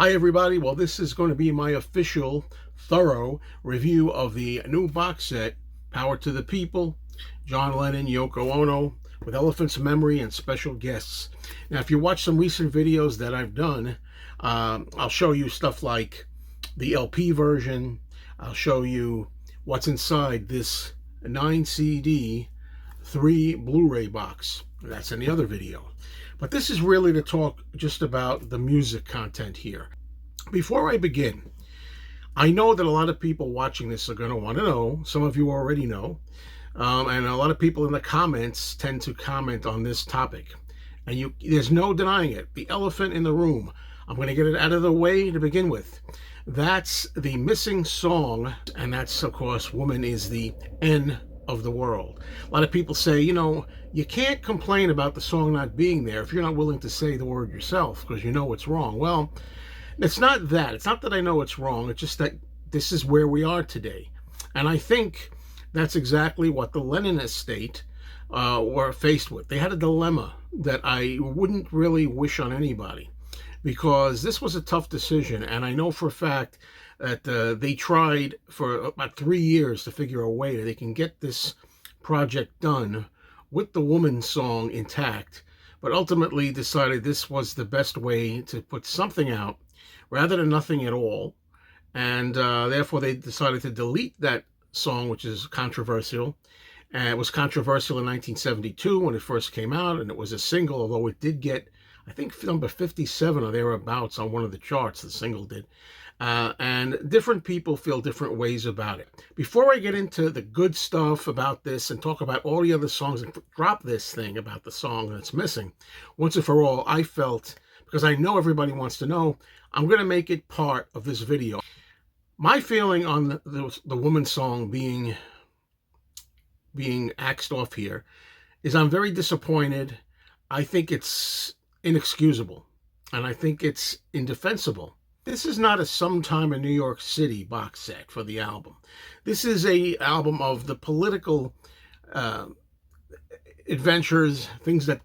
Hi everybody, well this is going to be my official thorough review of the new box set, Power to the People, John Lennon, Yoko Ono, with Elephant's Memory and special guests. Now if you watch some recent videos that I've done, I'll show you stuff like the LP version, I'll show you what's inside this 9 CD, 3 Blu-ray box. That's in the other video. But this is really to talk just about the music content here. Before I begin, I know that a lot of people watching this are going to want to know. Some of you already know. And a lot of people in the comments tend to comment on this topic. And there's no denying it. The elephant in the room. I'm going to get it out of the way to begin with. That's the missing song. And that's, of course, Woman is the N of the World. A lot of people say, you can't complain about the song not being there if you're not willing to say the word yourself because you know it's wrong. Well, it's not that. It's not that I know it's wrong. It's just that this is where we are today. And I think that's exactly what the Lennon estate were faced with. They had a dilemma that I wouldn't really wish on anybody because this was a tough decision. And I know for a fact that they tried for about 3 years to figure a way that they can get this project done with the Woman song intact, but ultimately decided this was the best way to put something out rather than nothing at all. And therefore they decided to delete that song, which is controversial. And it was controversial in 1972 when it first came out, and it was a single, although it did get, I think, number 57 or thereabouts on one of the charts, the single did. And different people feel different ways about it. Before I get into the good stuff about this and talk about all the other songs and drop this thing about the song that's missing, once and for all, I felt, because I know everybody wants to know, I'm going to make it part of this video. My feeling on the Woman song being axed off here is I'm very disappointed. I think it's inexcusable, and I think it's indefensible. This is not a Sometime in New York City box set for the album. This is a album of the political adventures, things that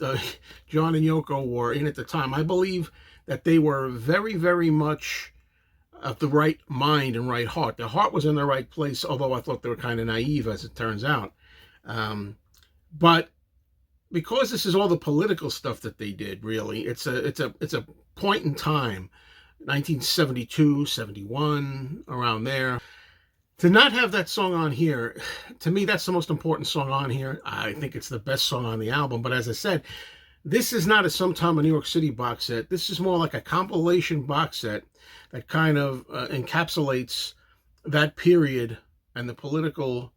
John and Yoko were in at the time. I believe that they were very, very much of the right mind and right heart. Their heart was in the right place, although I thought they were kind of naive, as it turns out. But because this is all the political stuff that they did, really, it's a point in time, 1972, 71, around there. To not have that song on here, to me, that's the most important song on here. I think it's the best song on the album. But as I said, this is not a Sometime in New York City box set. This is more like a compilation box set that kind of encapsulates that period and the political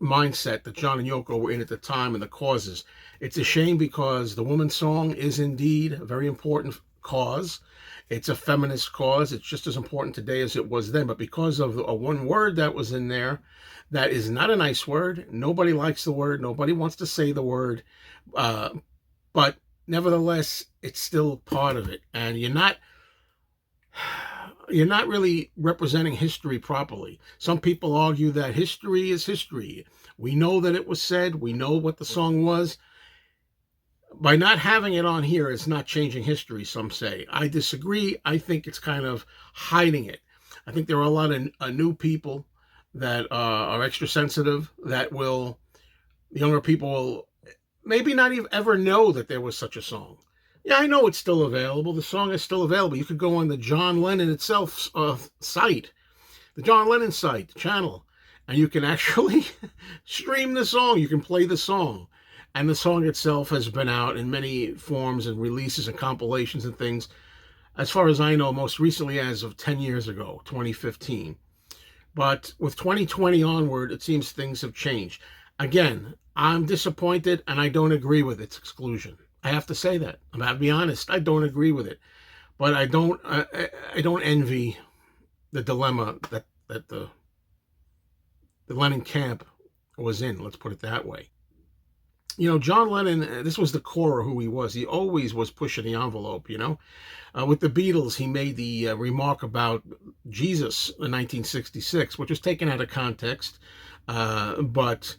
mindset that John and Yoko were in at the time and the causes. It's a shame because the Woman song is indeed a very important cause. It's a feminist cause. It's just as important today as it was then. But because of a one word that was in there, that is not a nice word. Nobody likes the word. Nobody wants to say the word. But nevertheless, it's still part of it. And you're not really representing history properly. Some people argue that history is history. We know that it was said. We know what the song was. By not having it on here, it's not changing history, some say. I disagree. I think it's kind of hiding it. I think there are a lot of new people that are extra sensitive that younger people will maybe not even ever know that there was such a song. Yeah, I know it's still available. The song is still available. You could go on the John Lennon itself site, the John Lennon site, channel, and you can actually stream the song. You can play the song. And the song itself has been out in many forms and releases and compilations and things, as far as I know, most recently as of 10 years ago, 2015. But with 2020 onward, it seems things have changed. Again, I'm disappointed and I don't agree with its exclusion. I have to say that. I'm going to be honest. I don't agree with it. But I don't envy the dilemma that the Lennon camp was in. Let's put it that way. John Lennon, this was the core of who he was. He always was pushing the envelope, With the Beatles, he made the remark about Jesus in 1966, which was taken out of context. But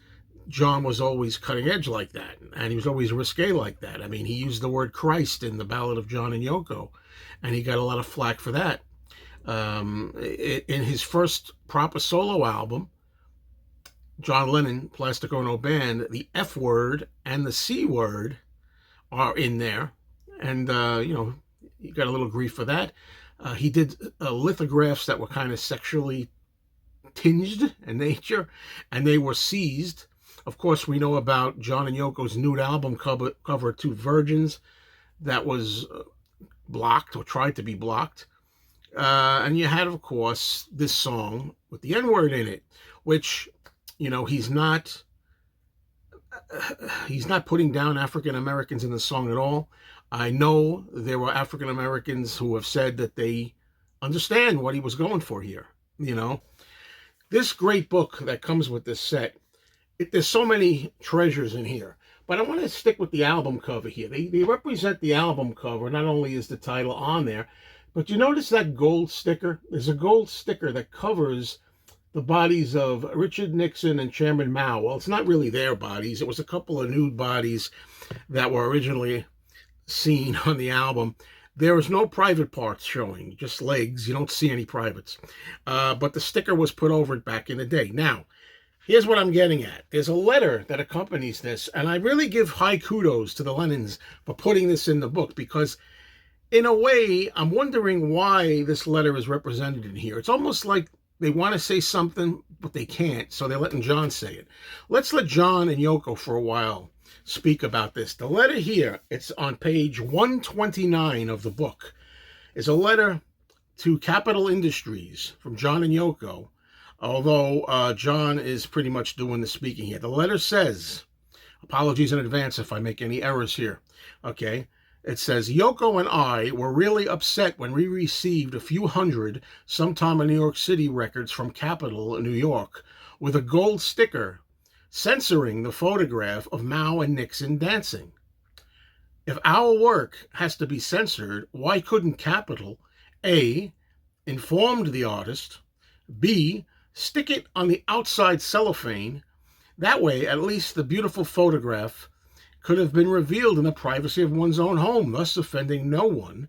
John was always cutting edge like that, and he was always risque like that. I mean, he used the word Christ in the Ballad of John and Yoko. and he got a lot of flack for that. In his first proper solo album, John Lennon, Plastic Ono Band, the F word and the C word are in there, and he got a little grief for that. He did lithographs that were kind of sexually tinged in nature, and they were seized. Of course, we know about John and Yoko's nude album cover Two Virgins, that was blocked or tried to be blocked. And you had, of course, this song with the N-word in it, which, he's not putting down African Americans in the song at all. I know there were African Americans who have said that they understand what he was going for here. This great book that comes with this set, there's so many treasures in here. But I want to stick with the album cover here. They represent the album cover. Not only is the title on there, but you notice that gold sticker? There's a gold sticker that covers the bodies of Richard Nixon and Chairman Mao. Well, it's not really their bodies. It was a couple of nude bodies that were originally seen on the album. There is no private parts showing, just legs. You don't see any privates. But the sticker was put over it back in the day. Now, here's what I'm getting at. There's a letter that accompanies this, and I really give high kudos to the Lennons for putting this in the book, because in a way, I'm wondering why this letter is represented in here. It's almost like they want to say something, but they can't, so they're letting John say it. Let's let John and Yoko for a while speak about this. The letter here, it's on page 129 of the book, is a letter to Capital Industries from John and Yoko, although John is pretty much doing the speaking here. The letter says, apologies in advance if I make any errors here, okay? It says, Yoko and I were really upset when we received a few hundred Sometime in New York City records from Capitol, New York, with a gold sticker censoring the photograph of Mao and Nixon dancing. If our work has to be censored, why couldn't Capitol A, informed the artist, B, stick it on the outside cellophane? That way, at least the beautiful photograph could have been revealed in the privacy of one's own home, thus offending no one,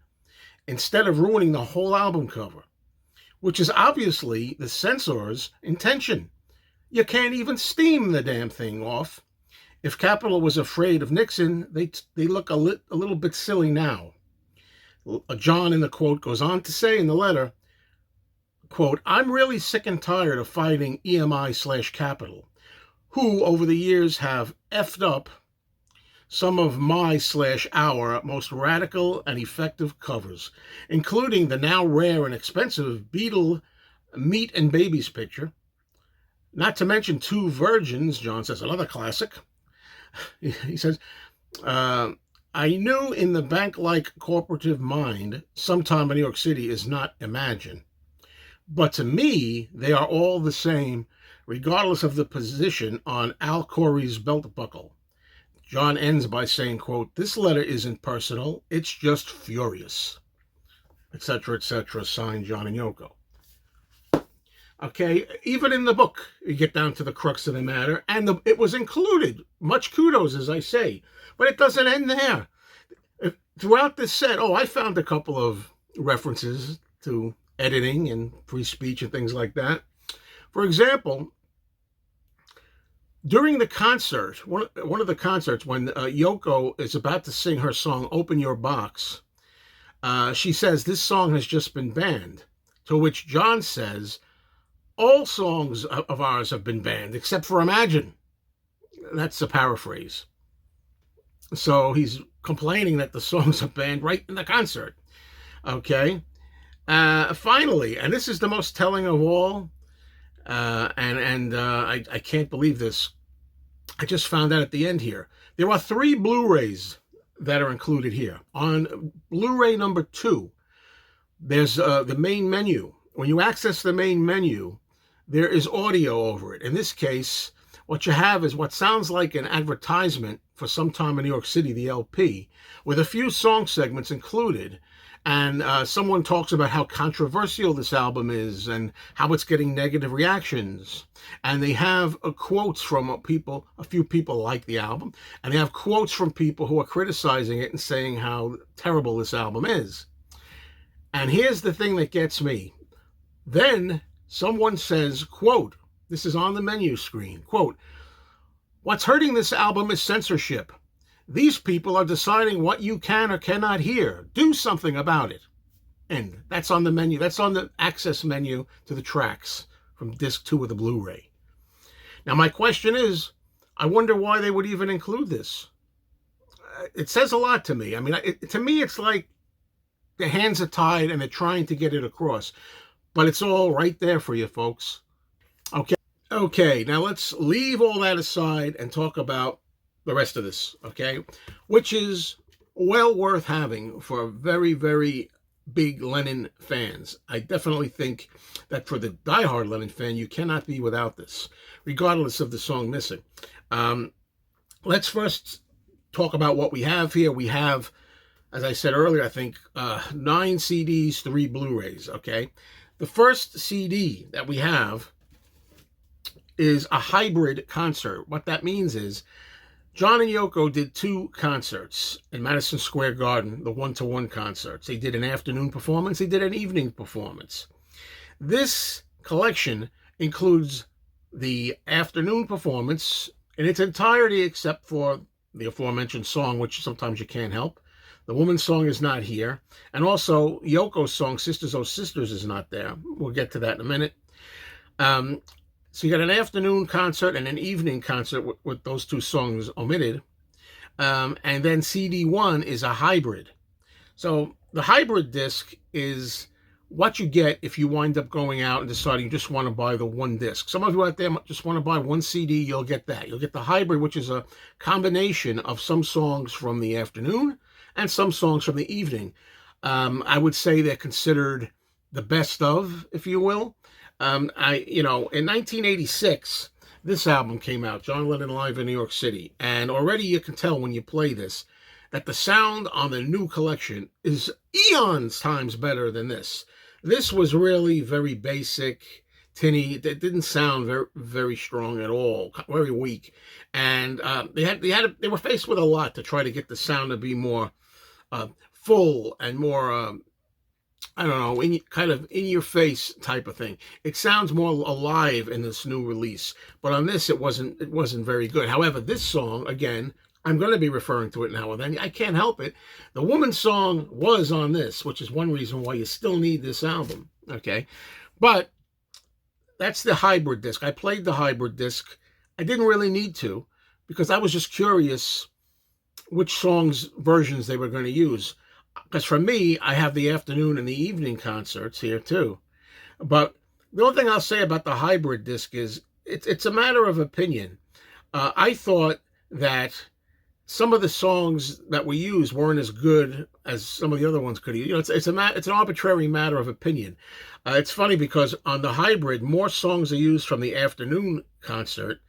instead of ruining the whole album cover, which is obviously the censor's intention. You can't even steam the damn thing off. If Capitol was afraid of Nixon, they look a little bit silly now. John, in the quote, goes on to say in the letter, quote, I'm really sick and tired of fighting EMI/Capitol, who over the years have effed up some of our most radical and effective covers, including the now rare and expensive Beatles Meat and Babies picture. Not to mention Two Virgins, John says, another classic. He says, I knew in the bank-like corporative mind, Sometime in New York City is not Imagine. But to me, they are all the same, regardless of the position on Al Corey's belt buckle. John ends by saying, quote, this letter isn't personal, it's just furious, etc., signed John and Yoko. Okay, even in the book, you get down to the crux of the matter, and it was included. Much kudos, as I say, but it doesn't end there. Throughout this set, I found a couple of references to editing and free speech and things like that. For example, during the concert, one of the concerts, when Yoko is about to sing her song, Open Your Box, she says, this song has just been banned, to which John says, all songs of ours have been banned, except for Imagine. That's a paraphrase. So he's complaining that the songs are banned right in the concert. Okay? Finally, and this is the most telling of all, I can't believe this. I just found out at the end here. There are 3 Blu-rays that are included here. On Blu-ray number 2, there's the main menu. When you access the main menu, there is audio over it. In this case, what you have is what sounds like an advertisement for Sometime in New York City, the LP, with a few song segments included. And someone talks about how controversial this album is and how it's getting negative reactions. And they have quotes from a few people like the album. And they have quotes from people who are criticizing it and saying how terrible this album is. And here's the thing that gets me. Then someone says, quote, this is on the menu screen, quote, "What's hurting this album is censorship. These people are deciding what you can or cannot hear. Do something about it." And that's on the menu. That's on the access menu to the tracks from disc 2 of the Blu-ray. Now, my question is, I wonder why they would even include this. It says a lot to me. I mean, to me, it's like their hands are tied and they're trying to get it across. But it's all right there for you, folks. Okay, now let's leave all that aside and talk about the rest of this, okay? Which is well worth having for very, very big Lennon fans. I definitely think that for the diehard Lennon fan, you cannot be without this, regardless of the song missing. Let's first talk about what we have here. We have, as I said earlier, I think 9 CDs, 3 Blu-rays, okay? The first CD that we have is a hybrid concert. What that means is John and Yoko did 2 concerts in Madison Square Garden, the one-to-one concerts. They did an afternoon performance. They did an evening performance. This collection includes the afternoon performance in its entirety except for the aforementioned song, which sometimes you can't help. The woman's song is not here. And also, Yoko's song, Sisters Oh Sisters, is not there. We'll get to that in a minute. So you got an afternoon concert and an evening concert with those 2 songs omitted. And then CD1 is a hybrid. So the hybrid disc is what you get if you wind up going out and deciding you just want to buy the one disc. Some of you out there just want to buy one CD, you'll get that. You'll get the hybrid, which is a combination of some songs from the afternoon and some songs from the evening. I would say they're considered the best of, if you will. In 1986, this album came out, John Lennon Live in New York City. And already you can tell when you play this that the sound on the new collection is eons times better than this. This was really very basic, tinny. It didn't sound very, very strong at all, very weak. And they were faced with a lot to try to get the sound to be more full and more I don't know, kind of in your face type of thing. It sounds more alive in this new release, but on this it wasn't very good. However, this song, again, I'm going to be referring to it now and then. I can't help it. The woman's song was on this, which is one reason why you still need this album. Okay, but that's the hybrid disc. I played the hybrid disc. I didn't really need to because I was just curious which songs versions they were going to use. Because for me, I have the afternoon and the evening concerts here too. But the only thing I'll say about the hybrid disc is it's a matter of opinion. I thought that some of the songs that we used weren't as good as some of the other ones could. It's an arbitrary matter of opinion. It's funny because on the hybrid, more songs are used from the afternoon concert,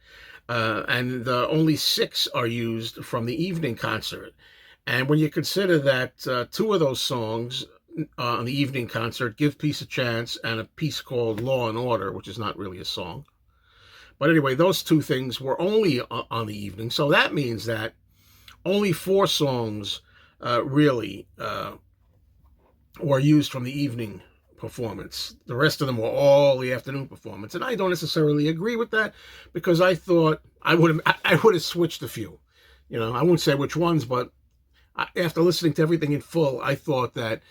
and only 6 are used from the evening concert. And when you consider that 2 of those songs on the evening concert, Give Peace a Chance and a piece called Law and Order, which is not really a song. But anyway, those 2 things were only on the evening. So that means that only 4 songs really were used from the evening performance. The rest of them were all the afternoon performance. And I don't necessarily agree with that because I thought I would have switched a few. I won't say which ones, but after listening to everything in full, I thought that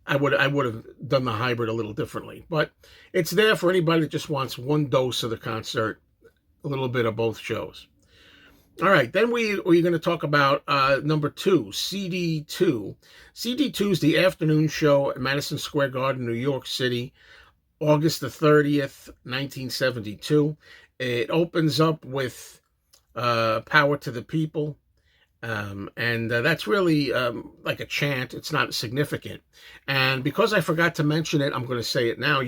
I would have done the hybrid a little differently. But it's there for anybody that just wants one dose of the concert, a little bit of both shows. All right, then we're going to talk about number 2, CD2. CD2 is the afternoon show at Madison Square Garden, New York City, August the 30th, 1972. It opens up with Power to the People. And that's really like a chant. It's not significant. And because I forgot to mention it, I'm going to say it now.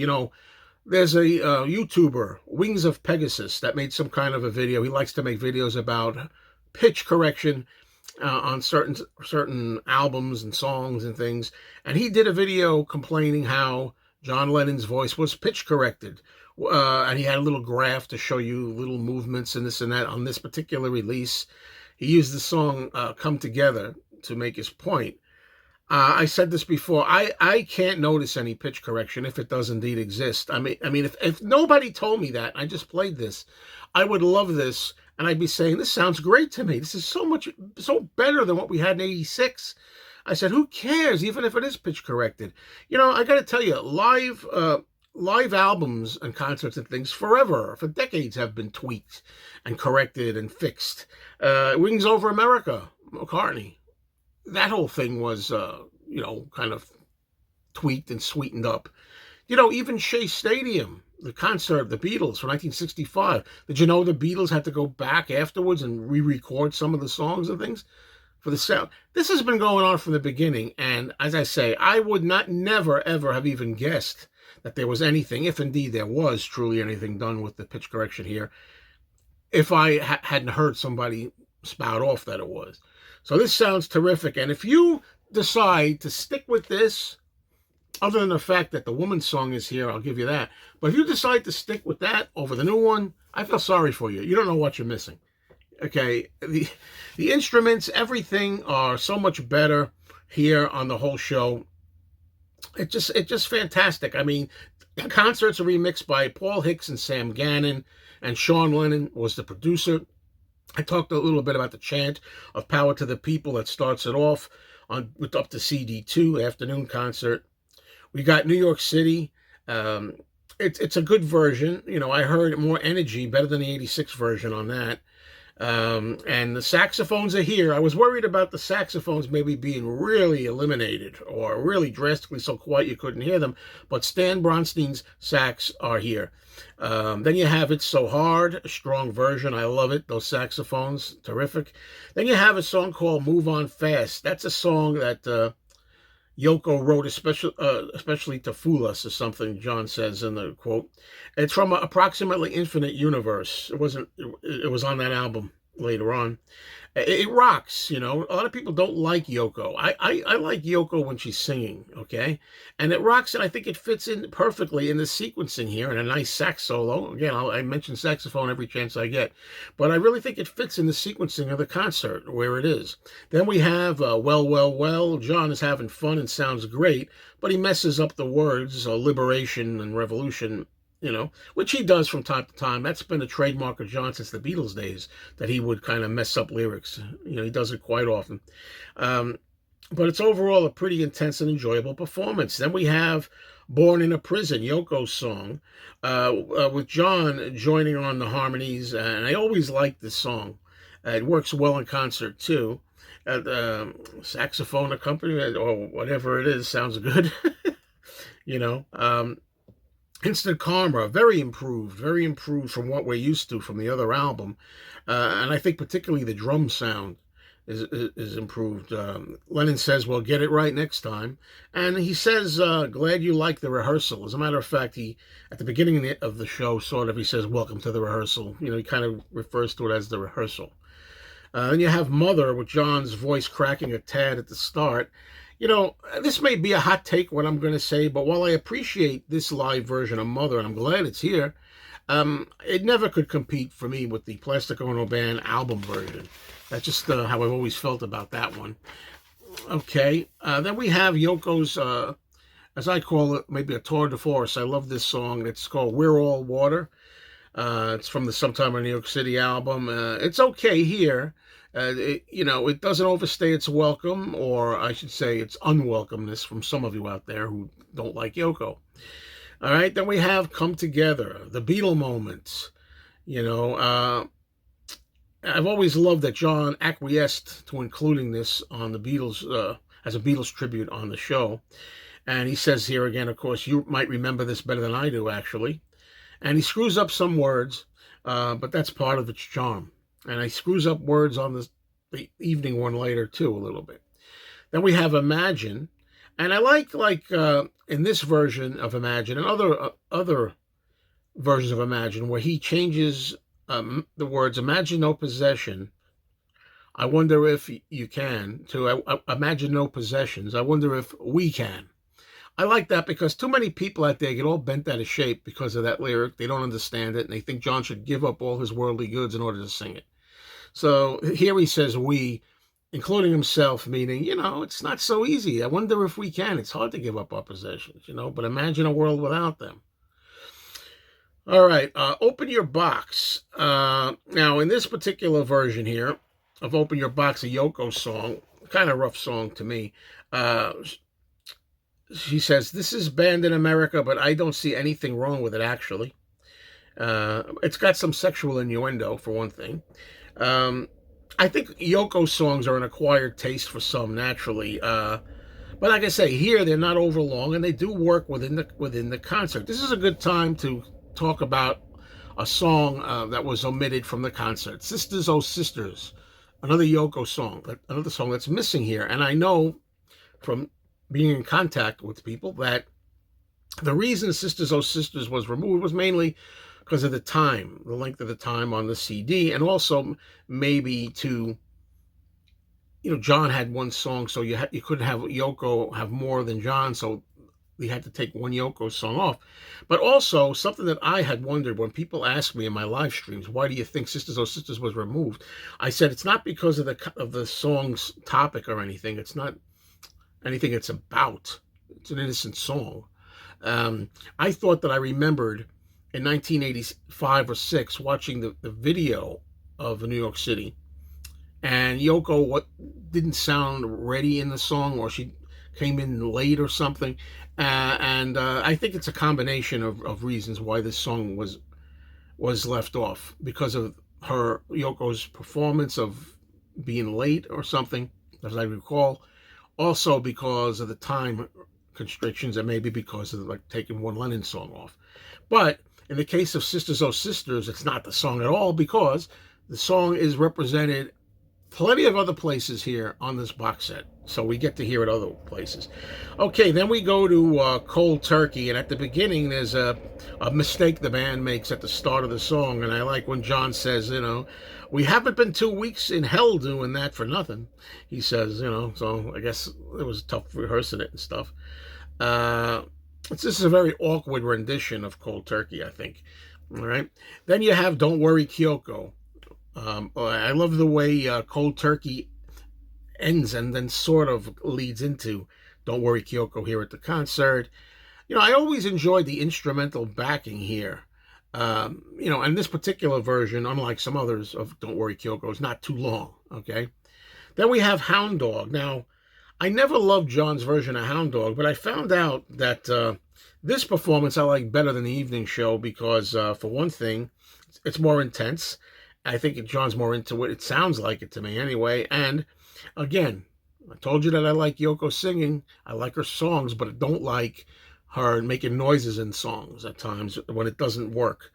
There's a YouTuber, Wings of Pegasus, that made some kind of a video. He likes to make videos about pitch correction on certain albums and songs and things. And he did a video complaining how John Lennon's voice was pitch corrected. And he had a little graph to show you little movements and this and that on this particular release. He used the song Come Together to make his point. I said this before. I can't notice any pitch correction if it does indeed exist. I mean, if nobody told me that, I just played this, I would love this, and I'd be saying this sounds great to me. This is so better than what we had in '86. I said, who cares, even if it is pitch corrected? I got to tell you, live albums and concerts and things forever, for decades, have been tweaked and corrected and fixed. Wings Over America, McCartney, that whole thing was, kind of tweaked and sweetened up. Even Shea Stadium, the concert of the Beatles from 1965. Did you know the Beatles had to go back afterwards and re-record some of the songs and things for the sound? This has been going on from the beginning, and as I say, I would never, ever have even guessed that there was anything, if indeed there was truly anything done with the pitch correction here, if I hadn't heard somebody spout off that it was. So this sounds terrific. And if you decide to stick with this, other than the fact that the woman's song is here, I'll give you that. But if you decide to stick with that over the new one, I feel sorry for you. You don't know what you're missing. Okay, the instruments, everything are so much better here on the whole show. It's just fantastic. I mean, concerts are remixed by Paul Hicks and Sam Gannon, and Sean Lennon was the producer. I talked a little bit about the chant of Power to the People that starts it off with up to CD2 afternoon concert. We got New York City. It's a good version. I heard more energy, better than the '86 version on that. And the saxophones are here. I was worried about the saxophones maybe being really eliminated or really drastically so quiet you couldn't hear them, but Stan Bronstein's sax are here. Then you have It's So Hard, a strong version. I love it. Those saxophones, terrific. Then you have a song called Move On Fast. That's a song that Yoko wrote especially to fool us, or something John says in the quote. It's from Approximately Infinite Universe. It was on that album later on. It rocks, A lot of people don't like Yoko. I like Yoko when she's singing, okay? And it rocks, and I think it fits in perfectly in the sequencing here, and a nice sax solo. Again, I mention saxophone every chance I get. But I really think it fits in the sequencing of the concert, where it is. Then we have Well, Well, Well. John is having fun and sounds great, but he messes up the words, liberation and revolution, which he does from time to time. That's been a trademark of John since the Beatles days, that he would kind of mess up lyrics. He does it quite often. But it's overall a pretty intense and enjoyable performance. Then we have Born in a Prison, Yoko's song, with John joining on the harmonies. And I always like this song. It works well in concert, too. Saxophone accompaniment or whatever it is sounds good. Instant Karma, very improved from what we're used to from the other album. And I think particularly the drum sound is improved. Lennon says, well, get it right next time. And he says, glad you like the rehearsal. As a matter of fact, at the beginning of the show, he says, welcome to the rehearsal. He kind of refers to it as the rehearsal. Then you have Mother with John's voice cracking a tad at the start. This may be a hot take, what I'm going to say, but while I appreciate this live version of Mother, and I'm glad it's here, it never could compete for me with the Plastic Ono Band album version. That's just how I've always felt about that one. Okay, then we have Yoko's, as I call it, maybe a tour de force. I love this song. It's called We're All Water. It's from the Sometime in New York City album. It's okay here. It doesn't overstay its welcome, or I should say its unwelcomeness from some of you out there who don't like Yoko. All right, then we have Come Together, the Beatle moments. I've always loved that John acquiesced to including this on the Beatles, as a Beatles tribute on the show. And he says here again, of course, you might remember this better than I do, actually. And he screws up some words, but that's part of its charm. And he screws up words on the evening one later, too, a little bit. Then we have Imagine. And I like in this version of Imagine and other versions of Imagine, where he changes the words Imagine No Possession, I wonder if you can, to Imagine No Possessions, I wonder if we can. I like that because too many people out there get all bent out of shape because of that lyric. They don't understand it, and they think John should give up all his worldly goods in order to sing it. So here he says we, including himself, meaning, it's not so easy. I wonder if we can. It's hard to give up our possessions, but imagine a world without them. All right, Open Your Box. Now, in this particular version here of Open Your Box, a Yoko song, kind of rough song to me. She says, "This is banned in America, but I don't see anything wrong with it, actually. It's got some sexual innuendo, for one thing. I think Yoko songs are an acquired taste for some, naturally. But like I say, here they're not over long, and they do work within the concert. This is a good time to talk about a song that was omitted from the concert. Sisters, Oh Sisters, another Yoko song, another song that's missing here. And I know from being in contact with people that the reason Sisters, Oh Sisters was removed was mainly because of the length of the time on the CD, and also maybe John had one song, so you couldn't have Yoko have more than John, so we had to take one Yoko song off. But also, something that I had wondered when people ask me in my live streams, why do you think Sisters Oh Sisters was removed? I said, it's not because of the song's topic or anything. It's not anything it's about. It's an innocent song. I thought that I remembered in 1985 or 6 watching the video of New York City, and Yoko didn't sound ready in the song, or she came in late or something. And I think it's a combination of reasons why this song was left off, because of Yoko's performance of being late or something, as I recall. Also because of the time constrictions, and maybe because of taking one Lennon song off. But in the case of Sisters Oh Sisters, it's not the song at all, because the song is represented plenty of other places here on this box set, so we get to hear it other places. Okay, then we go to Cold Turkey, and at the beginning there's a mistake the band makes at the start of the song, and I like when John says, we haven't been 2 weeks in hell doing that for nothing, he says, so I guess it was tough rehearsing it and stuff. This is a very awkward rendition of Cold Turkey, I think. All right, then you have Don't Worry Kyoko. I love the way Cold Turkey ends and then sort of leads into Don't Worry Kyoko here at the concert. I always enjoyed the instrumental backing here. And this particular version, unlike some others of Don't Worry Kyoko, is not too long, okay? Then we have Hound Dog. Now, I never loved John's version of Hound Dog, but I found out that this performance I like better than the evening show because, for one thing, it's more intense. I think John's more into it. It sounds like it to me anyway. And again, I told you that I like Yoko singing. I like her songs, but I don't like her making noises in songs at times when it doesn't work.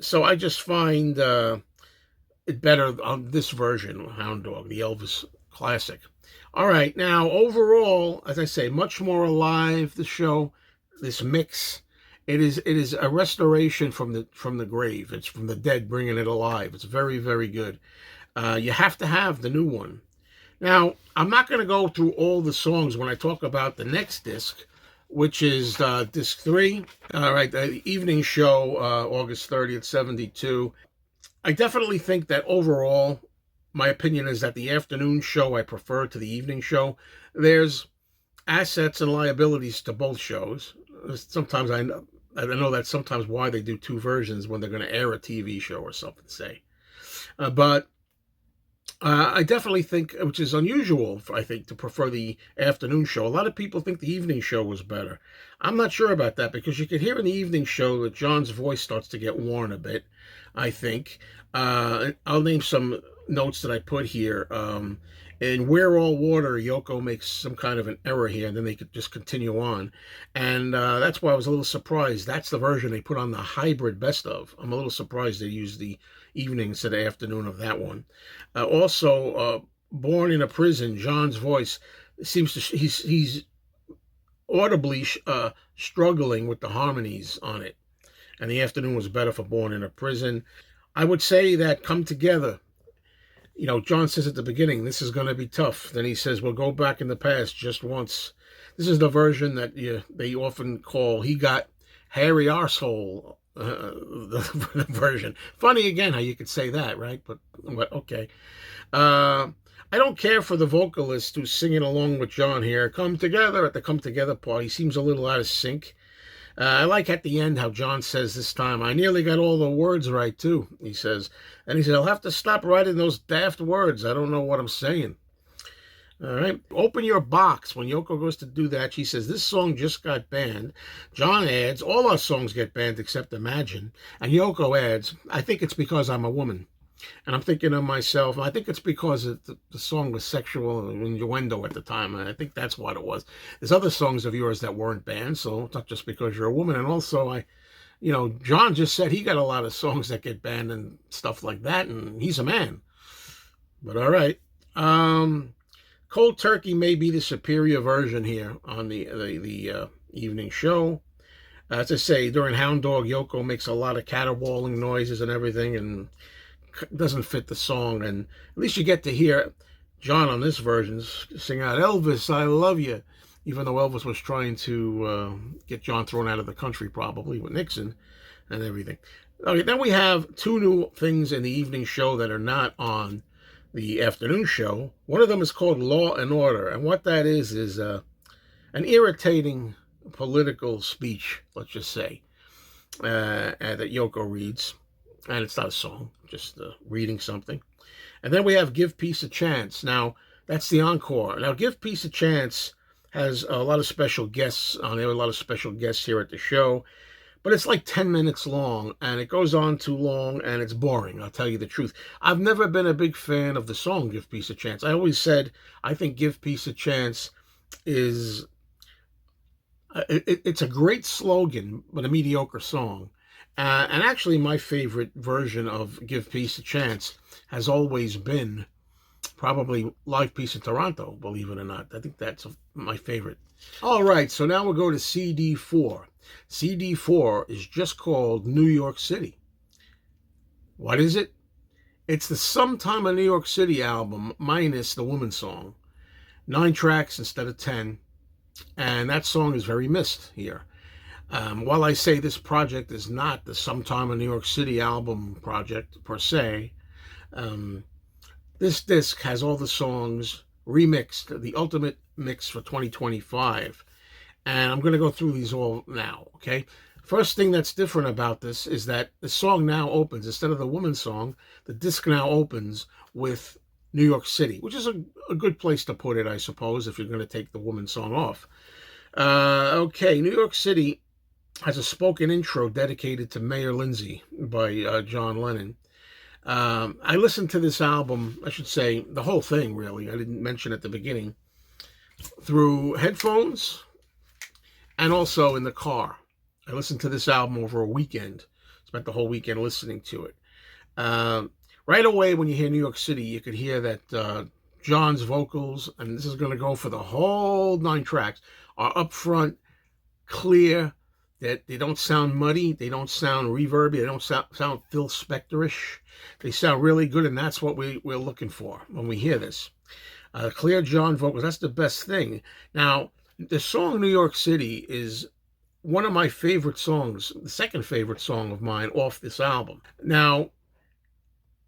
So I just find it better on this version, Hound Dog, the Elvis classic. All right, now overall, as I say, much more alive, the show, this mix. It is a restoration from the grave. It's from the dead, bringing it alive. It's very, very good. You have to have the new one. Now, I'm not going to go through all the songs when I talk about the next disc, which is disc 3. All right, the evening show, August 30th, 72. I definitely think that overall, my opinion is that the afternoon show I prefer to the evening show. There's assets and liabilities to both shows. Sometimes I know that's sometimes why they do two versions when they're going to air a TV show or something, say. But I definitely think, which is unusual, I think, to prefer the afternoon show. A lot of people think the evening show was better. I'm not sure about that, because you can hear in the evening show that John's voice starts to get worn a bit, I think. I'll name some notes that I put here. In We're All Water, Yoko makes some kind of an error here, and then they could just continue on. And that's why I was a little surprised. That's the version they put on the hybrid best of. I'm a little surprised they used the evening instead of afternoon of that one. Also, Born in a Prison, John's voice seems to, he's audibly struggling with the harmonies on it. And the afternoon was better for Born in a Prison. I would say that Come Together, John says at the beginning, this is going to be tough. Then he says, we'll go back in the past just once. This is the version that they often call, he got hairy arsehole the version. Funny again how you could say that, right? But okay. Uh, I don't care for the vocalist who's singing along with John here. Come together at the come together part. He seems a little out of sync. I like at the end how John says this time, I nearly got all the words right too, he says. And he said, I'll have to stop writing those daft words. I don't know what I'm saying. All right. Open your box. When Yoko goes to do that, she says, this song just got banned. John adds, all our songs get banned except Imagine. And Yoko adds, I think it's because I'm a woman. And I'm thinking of myself, I think it's because the song was sexual innuendo at the time. And I think that's what it was. There's other songs of yours that weren't banned, so it's not just because you're a woman. And also, John just said he got a lot of songs that get banned and stuff like that, and he's a man. But all right. Cold Turkey may be the superior version here on the evening show. As I say, during Hound Dog, Yoko makes a lot of caterwauling noises and everything, and doesn't fit the song. And at least you get to hear John on this version sing out, Elvis, I love you, even though Elvis was trying to get John thrown out of the country, probably, with Nixon and everything. Okay, then we have two new things in the evening show that are not on the afternoon show. One of them is called Law and Order, and what that is an irritating political speech, let's just say, that Yoko reads, and it's not a song, just reading something. And then we have Give Peace a Chance. Now, that's the encore. Now, Give Peace a Chance has a lot of special guests on there, a lot of special guests here at the show. But it's like 10 minutes long, and it goes on too long, and it's boring, I'll tell you the truth. I've never been a big fan of the song Give Peace a Chance. I always said, I think Give Peace a Chance is... it's a great slogan, but a mediocre song. And actually, my favorite version of Give Peace a Chance has always been probably Live Peace in Toronto, believe it or not. I think that's my favorite. All right, so now we'll go to CD4. CD4 is just called New York City. What is it? It's the Sometime in New York City album minus the woman song. 9 tracks instead of 10. And that song is very missed here. While I say this project is not the Sometime in New York City album project per se, this disc has all the songs remixed, the ultimate mix for 2025. And I'm going to go through these all now, okay? First thing that's different about this is that the song now opens, instead of the woman song, the disc now opens with New York City, which is a good place to put it, I suppose, if you're going to take the woman song off. Okay, New York City has a spoken intro dedicated to Mayor Lindsay by John Lennon. I listened to this album, I should say, the whole thing, really. I didn't mention at the beginning, through headphones and also in the car. I listened to this album over a weekend. Spent the whole weekend listening to it. Right away, when you hear New York City, you could hear that John's vocals, and this is going to go for the whole 9 tracks, are up front, clear, that they don't sound muddy, they don't sound reverby, they don't sound Phil Spector-ish. They sound really good, and that's what we're looking for when we hear this. Clear John vocals, that's the best thing. Now, the song New York City is one of my favorite songs, the second favorite song of mine off this album. Now,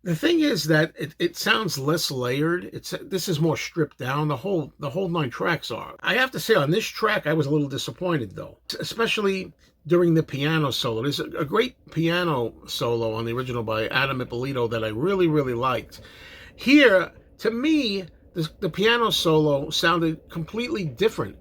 the thing is that it sounds less layered. This is more stripped down. The whole 9 tracks are. I have to say, on this track, I was a little disappointed, though, especially during the piano solo. There's a great piano solo on the original by Adam Ippolito that I really, really liked. Here, to me, the piano solo sounded completely different.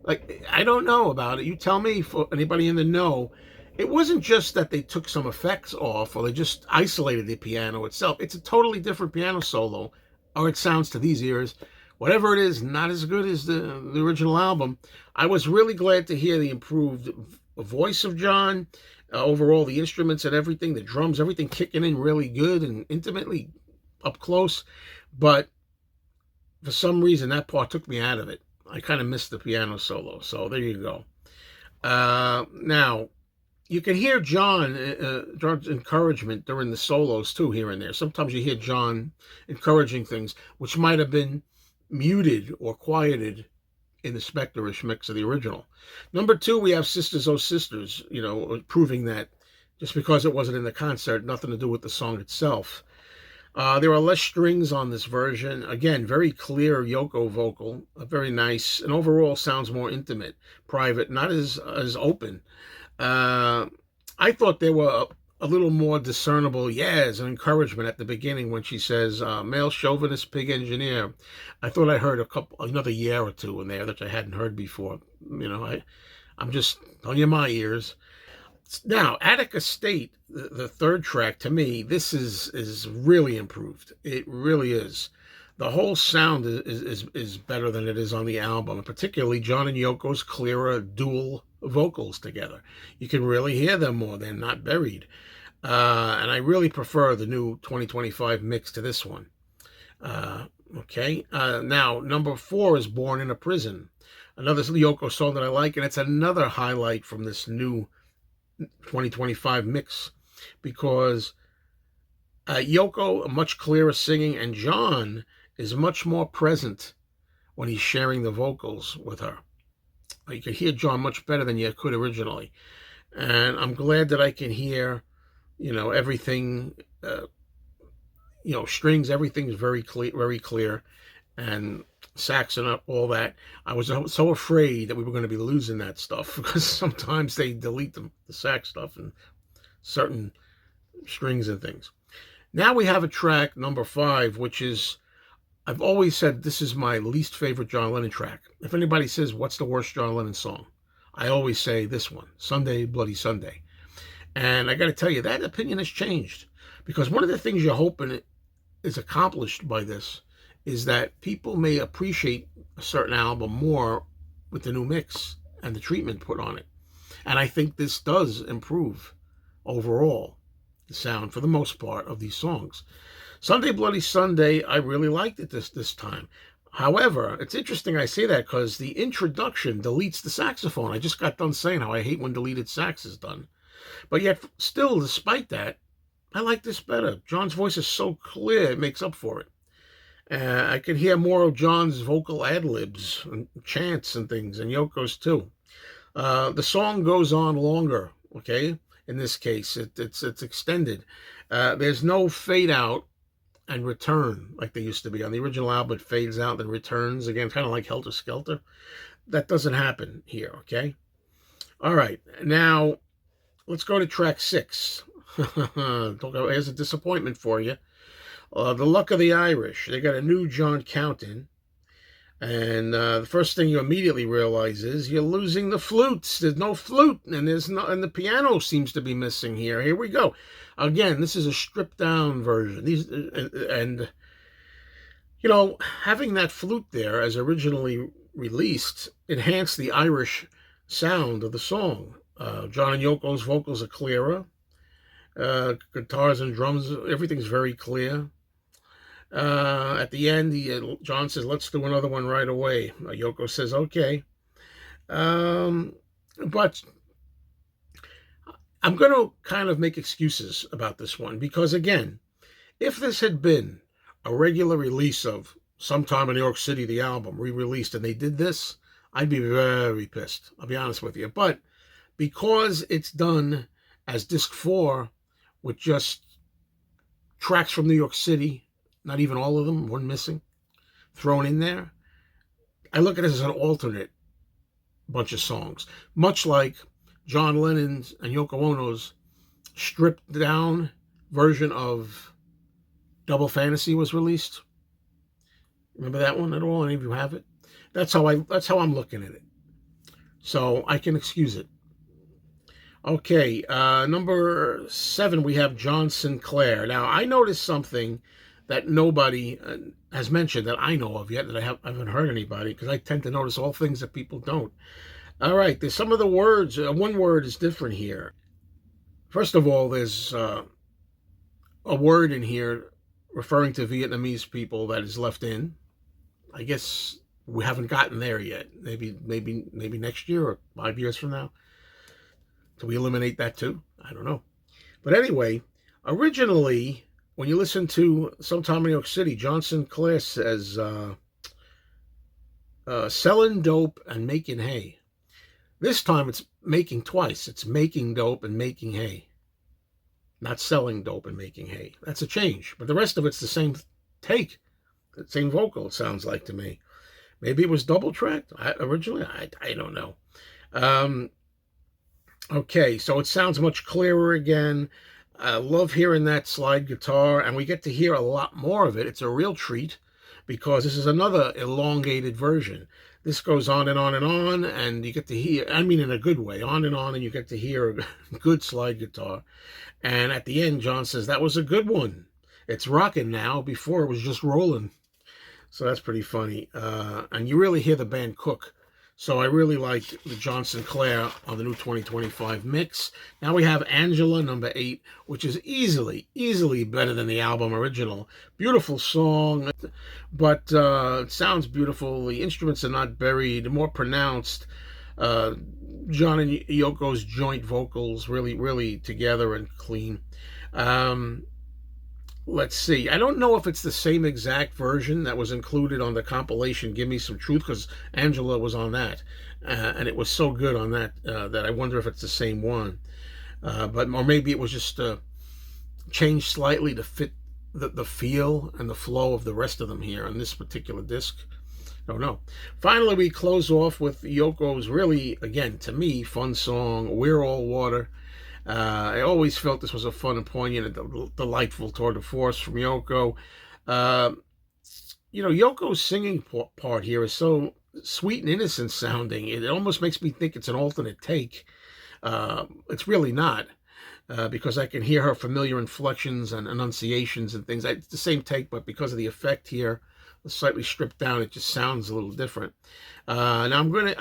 Like, I don't know about it. You tell me, for anybody in the know. It wasn't just that they took some effects off or they just isolated the piano itself. It's a totally different piano solo, or it sounds to these ears. Whatever it is, not as good as the original album. I was really glad to hear the improved voice of John, overall the instruments and everything, the drums, everything kicking in really good and intimately up close. But for some reason, that part took me out of it. I kind of missed the piano solo, so there you go. Now, you can hear John's encouragement during the solos, too, here and there. Sometimes you hear John encouraging things, which might have been muted or quieted in the Spector-ish mix of the original. Number 2, we have Sisters, Oh Sisters, proving that just because it wasn't in the concert, nothing to do with the song itself. There are less strings on this version. Again, very clear Yoko vocal, very nice, and overall sounds more intimate, private, not as open. Uh, I thought they were a little more discernible as an encouragement at the beginning when she says, male chauvinist pig engineer. I thought I heard another yeah or two in there that I hadn't heard before. I'm just on my ears. Now, Attica State, the third track, to me, this is really improved. It really is. The whole sound is better than it is on the album, and particularly John and Yoko's clearer dual vocals together. You can really hear them more. They're not buried. And I really prefer the new 2025 mix to this one. Okay. Now, number 4 is Born in a Prison. Another Yoko song that I like, and it's another highlight from this new 2025 mix because Yoko, much clearer singing, and John is much more present when he's sharing the vocals with her. You can hear John much better than you could originally. And I'm glad that I can hear, everything, strings, everything's very clear, and sax and all that. I was so afraid that we were going to be losing that stuff because sometimes they delete the sax stuff and certain strings and things. Now we have a track, number 5, which is, I've always said this is my least favorite John Lennon track. If anybody says, what's the worst John Lennon song? I always say this one, Sunday, Bloody Sunday. And I got to tell you, that opinion has changed because one of the things you're hoping is accomplished by this is that people may appreciate a certain album more with the new mix and the treatment put on it. And I think this does improve overall the sound for the most part of these songs. Sunday Bloody Sunday, I really liked it this time. However, it's interesting I say that because the introduction deletes the saxophone. I just got done saying how I hate when deleted sax is done. But yet, still, despite that, I like this better. John's voice is so clear, it makes up for it. I can hear more of John's vocal ad-libs and chants and things, and Yoko's too. The song goes on longer, okay? In this case, it's extended. There's no fade out and return like they used to be. On the original album, it fades out and returns again, kind of like Helter Skelter. That doesn't happen here, okay? All right, now let's go to track 6. Here's a disappointment for you. The Luck of the Irish. They got a new John Countin. And the first thing you immediately realize is you're losing the flutes. There's no flute, and the piano seems to be missing here. Here we go. Again, this is a stripped down version. Having that flute there as originally released enhanced the Irish sound of the song. John and Yoko's vocals are clearer. Guitars and drums, everything's very clear. At the end, John says, let's do another one right away. Yoko says, okay. But I'm going to kind of make excuses about this one because, again, if this had been a regular release of Sometime in New York City, the album, re-released, and they did this, I'd be very pissed. I'll be honest with you. But because it's done as disc 4 with just tracks from New York City, not even all of them, one missing, thrown in there, I look at it as an alternate bunch of songs, much like John Lennon's and Yoko Ono's stripped down version of Double Fantasy was released. Remember that one at all? Any of you have it? That's how I'm looking at it. So I can excuse it. Okay, number 7, we have John Sinclair. Now, I noticed something that nobody has mentioned that I know of yet, that I haven't heard anybody, because I tend to notice all things that people don't. All right, there's some of the words. One word is different here. First of all, there's a word in here referring to Vietnamese people that is left in. I guess we haven't gotten there yet. Maybe next year or 5 years from now. Do we eliminate that too? I don't know. But anyway, originally, when you listen to Sometime in New York City, John Sinclair says, selling dope and making hay. This time it's making twice. It's making dope and making hay. not selling dope and making hay. That's a change. But the rest of it's the same take, the same vocal, it sounds like to me. Maybe it was double tracked originally. I don't know. Um, okay, so it sounds much clearer again. I love hearing that slide guitar, and we get to hear a lot more of it. It's a real treat because this is another elongated version. This goes on and on and on, and you get to hear, I mean, in a good way, on, and you get to hear a good slide guitar. And at the end, John says, that was a good one. It's rocking now. Before it was just rolling. So that's pretty funny. And you really hear the band cook. So I really like the John Sinclair on the new 2025 mix. Now we have Angela, number 8, which is easily better than the album original. Beautiful song, but it sounds beautiful. The instruments are not buried, more pronounced. John and Yoko's joint vocals really together and clean. Let's see. I don't know if it's the same exact version that was included on the compilation Give Me Some Truth, because Angela was on that. And it was so good on that that I wonder if it's the same one. Or maybe it was just changed slightly to fit the feel and the flow of the rest of them here on this particular disc. Don't know. Finally, we close off with Yoko's really, again, to me, fun song, We're All Water. I always felt this was a fun and poignant and delightful tour de force from Yoko. Yoko's singing part here is so sweet and innocent sounding. It almost makes me think it's an alternate take. It's really not, because I can hear her familiar inflections and enunciations and things. It's the same take, but because of the effect here, slightly stripped down, it just sounds a little different. Now I'm gonna,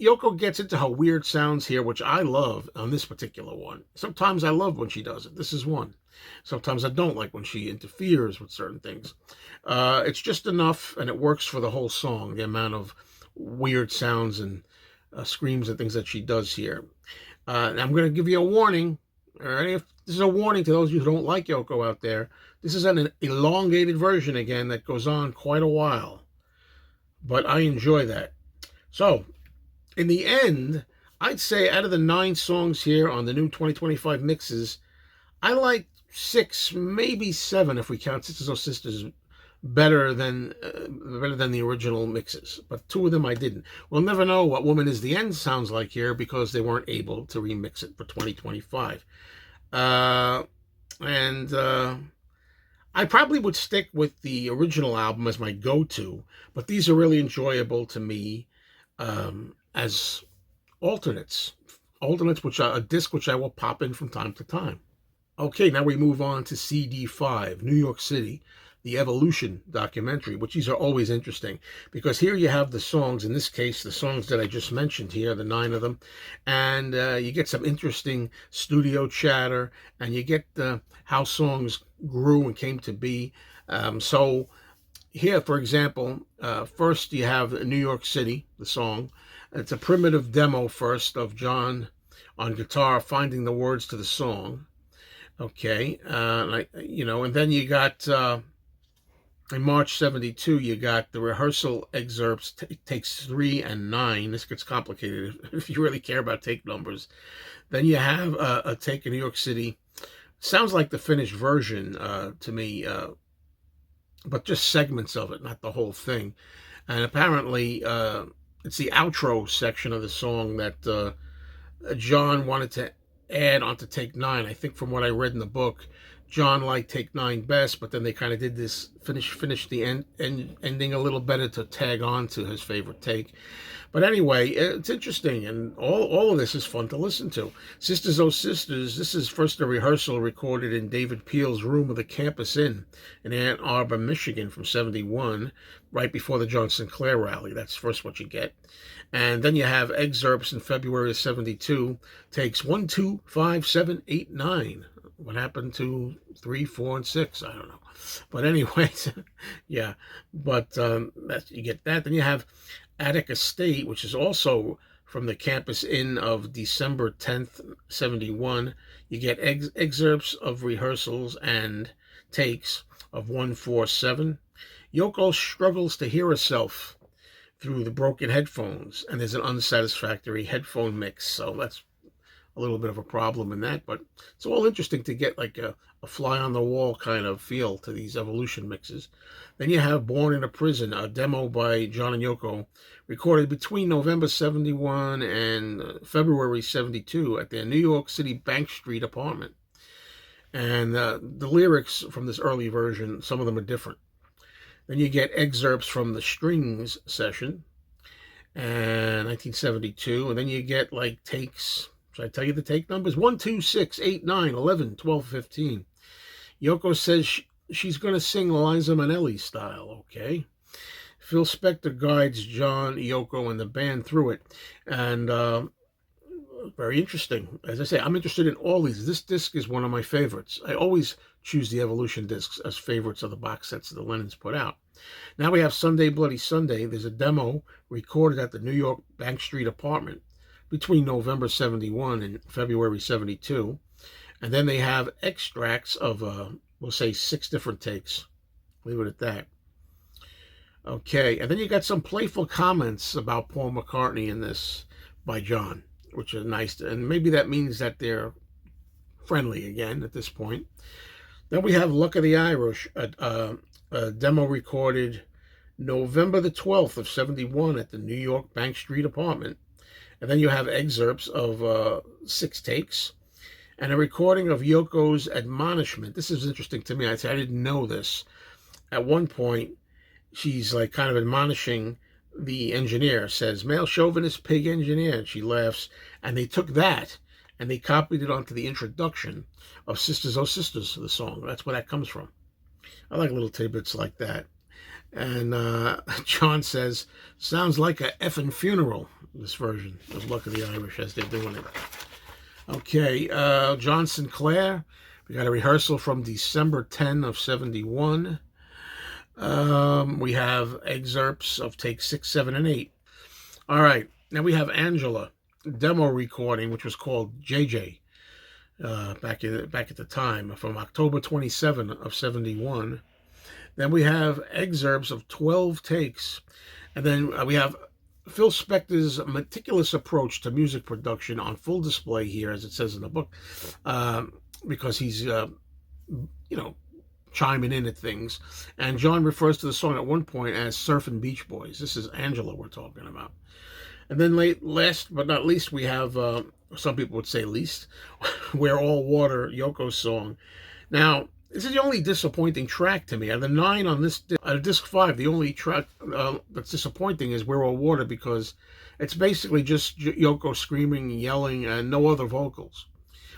Yoko gets into her weird sounds here, which I love on this particular one. Sometimes I love when she does it. This is one. Sometimes I don't like when she interferes with certain things. It's just enough, and it works for the whole song, the amount of weird sounds and screams and things that she does here. I'm going to give you a warning. All right? This is a warning to those of you who don't like Yoko out there. This is an elongated version again that goes on quite a while. But I enjoy that. So, in the end, I'd say out of the 9 songs here on the new 2025 mixes, I like 6, maybe 7 if we count Sisters Oh Sisters better than the original mixes. But 2 of them I didn't. We'll never know what Woman Is the End sounds like here because they weren't able to remix it for 2025. I probably would stick with the original album as my go-to, but these are really enjoyable to me as alternates, which are a disc which I will pop in from time to time. Okay, now we move on to CD 5, New York City, the Evolution documentary, which these are always interesting because here you have the songs, in this case, the songs that I just mentioned here, the 9 of them, and you get some interesting studio chatter, and you get how songs grew and came to be. So here, for example, first you have New York City, the song. It's a primitive demo first of John on guitar finding the words to the song. Okay, and then you got, in March 72, you got the rehearsal excerpts, takes 3 and 9. This gets complicated if you really care about take numbers. Then you have a take in New York City. Sounds like the finished version to me, but just segments of it, not the whole thing. And apparently, it's the outro section of the song that John wanted to add onto take 9. I think from what I read in the book, John liked take 9 best, but then they kind of did this, finish the ending a little better to tag on to his favorite take. But anyway, it's interesting, and all of this is fun to listen to. Sisters Oh Sisters, this is first a rehearsal recorded in David Peel's room of the Campus Inn in Ann Arbor, Michigan from 71, right before the John Sinclair rally. That's first what you get. And then you have excerpts in February of 72, takes 1, 2, 5, 7, 8, 9. What happened to 3, 4, and 6? I don't know. But anyways, yeah. But you get that. Then you have Attic Estate, which is also from the Campus Inn of December 10th, 71. You get excerpts of rehearsals and takes of 1, 4, 7. Yoko struggles to hear herself through the broken headphones, and there's an unsatisfactory headphone mix. So that's a little bit of a problem in that, but it's all interesting to get like a fly on the wall kind of feel to these Evolution mixes. Then you have Born in a Prison, a demo by John and Yoko, recorded between November 71 and February 72 at their New York City Bank Street apartment. And the lyrics from this early version, some of them are different. Then you get excerpts from the Strings session, and 1972, and then you get like takes. Should I tell you the take numbers? 1, 2, 6, 8, 9, 11, 12, 15. Yoko says she's going to sing Liza Minnelli style, okay? Phil Spector guides John, Yoko, and the band through it. And very interesting. As I say, I'm interested in all these. This disc is one of my favorites. I always choose the Evolution discs as favorites of the box sets that the Lennons put out. Now we have Sunday Bloody Sunday. There's a demo recorded at the New York Bank Street apartment between November 71 and February 72. And then they have extracts of, we'll say, 6 different takes. Leave it at that. Okay, and then you got some playful comments about Paul McCartney in this by John, which is nice. And maybe that means that they're friendly again at this point. Then we have Luck of the Irish, a demo recorded November the 12th of 71 at the New York Bank Street apartment. And then you have excerpts of 6 takes and a recording of Yoko's admonishment. This is interesting to me. I didn't know this. At one point, she's like kind of admonishing the engineer, says, "Male chauvinist pig engineer." And she laughs. And they took that and they copied it onto the introduction of Sisters, Oh Sisters, the song. That's where that comes from. I like little tidbits like that. And John says, sounds like a effing funeral, this version of Luck of the Irish as they're doing it. Okay, John Sinclair. We got a rehearsal from December 10 of 71. We have excerpts of take 6, 7, and 8. All right, now we have Angela, demo recording, which was called JJ, back at the time, from October 27 of 71. Then we have excerpts of 12 takes. And then we have Phil Spector's meticulous approach to music production on full display here, as it says in the book, because he's, chiming in at things. And John refers to the song at one point as Surfin' Beach Boys. This is Angela we're talking about. And then last but not least, we have, some people would say least, We're All Water, Yoko's song. Now, this is the only disappointing track to me. Out of the 9 on this disc 5, the only track that's disappointing is We're All Water, because it's basically just Yoko screaming, yelling, and no other vocals.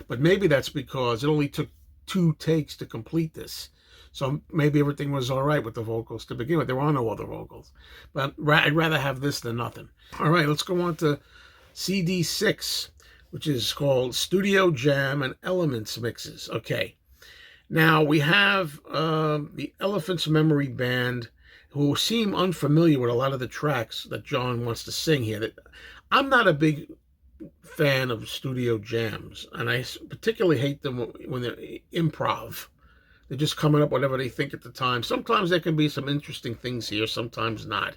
But maybe that's because it only took 2 takes to complete this. So maybe everything was all right with the vocals to begin with. There are no other vocals. But I'd rather have this than nothing. All right, let's go on to CD 6, which is called Studio Jam and Elements Mixes. Okay. Now, we have the Elephant's Memory Band, who seem unfamiliar with a lot of the tracks that John wants to sing here. I'm not a big fan of studio jams, and I particularly hate them when they're improv. They're just coming up whatever they think at the time. Sometimes there can be some interesting things here, sometimes not.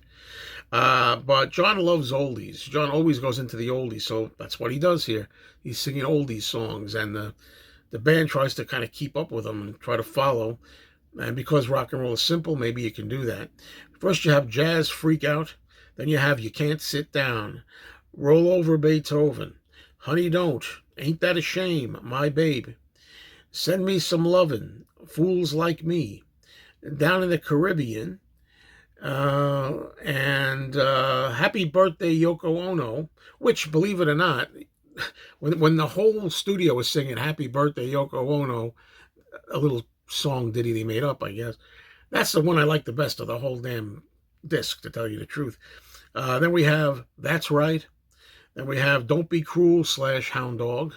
But John loves oldies. John always goes into the oldies, so that's what he does here. He's singing oldies songs, and the band tries to kind of keep up with them and try to follow. And because rock and roll is simple, maybe you can do that. First you have Jazz Freak Out. Then you have You Can't Sit Down, Roll Over Beethoven, Honey Don't, Ain't That a Shame, My Babe, Send Me Some Lovin', Fools Like Me, Down in the Caribbean, and Happy Birthday Yoko Ono, which, believe it or not, when the whole studio was singing Happy Birthday Yoko Ono, a little song ditty they made up, I guess, that's the one I like the best of the whole damn disc, to tell you the truth. Then we have That's Right. Then we have Don't Be Cruel / Hound Dog.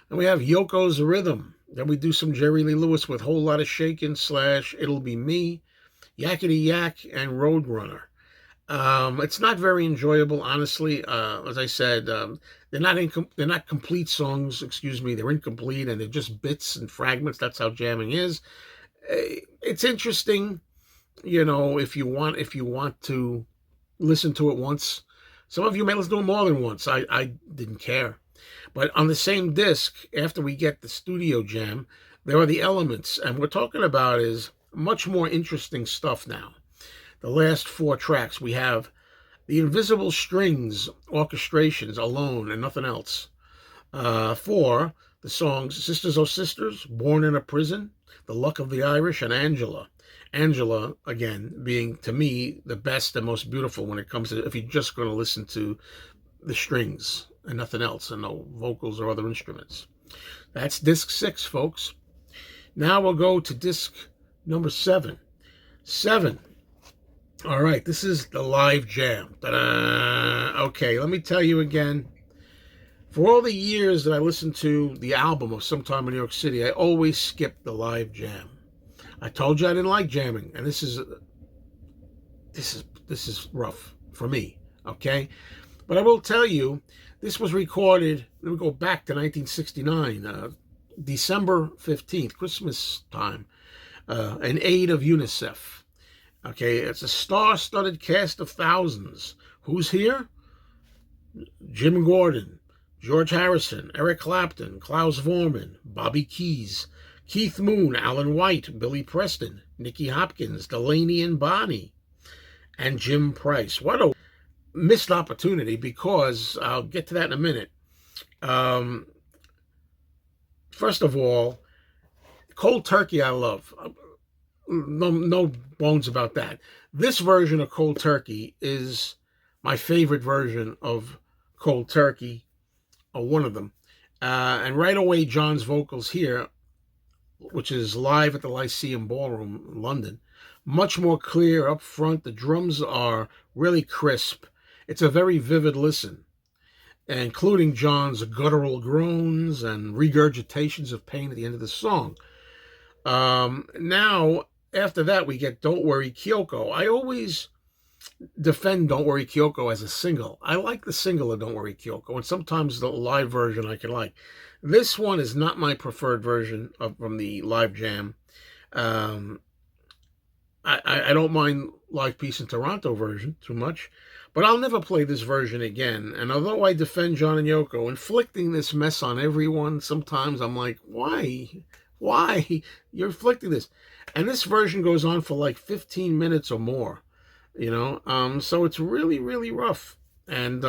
Then we have Yoko's Rhythm. Then we do some Jerry Lee Lewis with Whole Lotta Shakin' / It'll Be Me, Yakety Yak, and Roadrunner. It's not very enjoyable, honestly. As I said, they're not complete songs. Excuse me, they're incomplete, and they're just bits and fragments. That's how jamming is. It's interesting, if you want to listen to it once. Some of you may listen to it more than once. I didn't care. But on the same disc, after we get the studio jam, there are the elements. And what we're talking about is much more interesting stuff now. The last 4 tracks, we have the invisible strings orchestrations alone and nothing else. For the songs Sisters Oh Sisters, Born in a Prison, The Luck of the Irish, and Angela. Angela, again, being, to me, the best and most beautiful when it comes to, if you're just going to listen to the strings and nothing else, and no vocals or other instruments. That's disc 6, folks. Now we'll go to disc number 7. 7. All right, this is the live jam. Ta-da! Okay, let me tell you again. For all the years that I listened to the album of Sometime in New York City, I always skipped the live jam. I told you I didn't like jamming, and this is rough for me, okay? But I will tell you, this was recorded, let me go back to 1969, December 15th, Christmas time, in aid of UNICEF. Okay, it's a star-studded cast of thousands. Who's here? Jim Gordon, George Harrison, Eric Clapton, Klaus Vormann, Bobby Keys, Keith Moon, Alan White, Billy Preston, Nicky Hopkins, Delaney and Bonnie, and Jim Price. What a missed opportunity, because I'll get to that in a minute. First of all, Cold Turkey I love. No bones about that. This version of Cold Turkey is my favorite version of Cold Turkey, or one of them. And right away, John's vocals here, which is live at the Lyceum Ballroom, London, much more clear up front. The drums are really crisp. It's a very vivid listen, including John's guttural groans and regurgitations of pain at the end of the song. Now, after that, we get Don't Worry Kyoko. I always defend Don't Worry Kyoko as a single. I like the single of Don't Worry Kyoko, and sometimes the live version I can like. This one is not my preferred version from the live jam. I don't mind Live Peace in Toronto version too much, but I'll never play this version again. And although I defend John and Yoko inflicting this mess on everyone, sometimes I'm like, why? You're inflicting this? And this version goes on for like 15 minutes or more, so it's really, really rough. And,